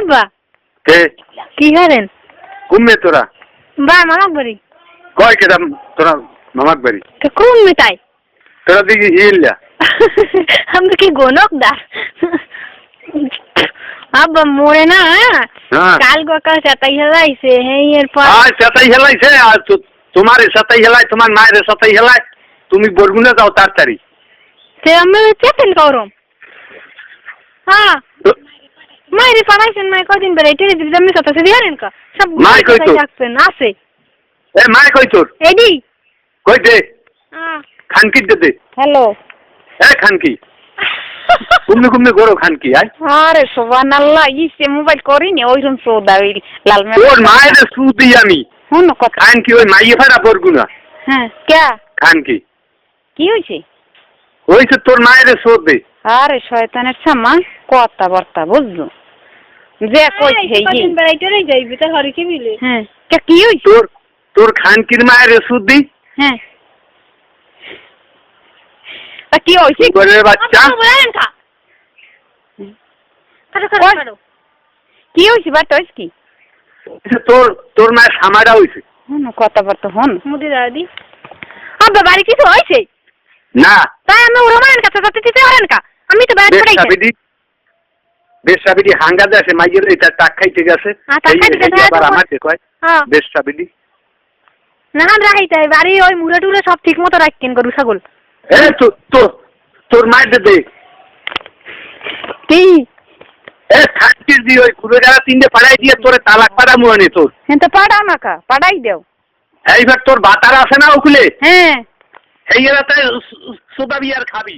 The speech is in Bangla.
আব্বা কে কি করেন? কুমে তোরা বা মামাক বাড়ি কয় কেদাম তোরা মামাক বাড়ি কোন মিটাই তোরা দিকে হিললা আমরা কি গনক দা আব্বা মোরে না কাল গোকাল সাতাই হেলাইছে হেই এরপর সাতাই হেলাইছে আর তোমার সাতাই হেলাই তোমার মায়ের সাতাই হেলাই তুমি বরগুনা যাও তাড়াতাড়ি সে আমি চেতেন করম হ্যাঁ মায়ের পাড়াইছেন মাই কদিন বেড়ে টেরে দিদি আমি কথা সে দিয়ারেন কা সব মাই কই তো থাকবেন আছে এ মাই কই তোর এডি কই দে খানকি দে হ্যালো এ খানকি কুমনে গরো খানকি আই আরে সুবহানাল্লাহ ইসে মোবাইল করিনি ওইরকম সোদা ওই লাল মে তোর মায়ের সুদি আমি হুন কথা খানকি ওই মাইয়ে ফাড়া বরগুনা হ্যাঁ কে খানকি কি হইছে ওইছে তোর মায়ের সুদ দে আরে শয়তানের ছামা কথা বার্তা বুঝছো যে কইছে এই কদিন বেড়াইতে যাইবি তা হরি কি বিলে হ্যাঁ কে কি হইছে তোর খানকির মায়ের সুদ দি হ্যাঁ তা কি হইছে করে বাচ্চা বলেন কা কাটো কি হইছে বাট হইছে কি তোর মায়ের সামাডা হইছে হুন কথা বার্তা হন মুদি দাদি আব্বা বাড়ি কিছু হইছে না তাই আমি রোমান কাছে যেতে দিতে পারেন কা আমি তো বাইরে পড়াইছি বেশাবিডি হাঙ্গা দেছে মাইয়ের এটা টাক খাইতে গেছে এই আবার আমাকে কয় বেশাবিডি না রাখাইতে বাড়ি ওই মুড়ে টুরে সব ঠিক মতো রাখকেন গরু ছাগল এ তোর মায়ের দে কি এ খানকি দি ওই কুড়ে যারা তিনটে পাড়াই দিয়ে তোরে তালাক পাড়া মুয়ানি তোর হ্যাঁ তো পাড়াও না কা পাড়াই দেও এইবার তোর বাতার আছে না ওকুলে হ্যাঁ এই এলাকায় সুদা বিয়ার খাবি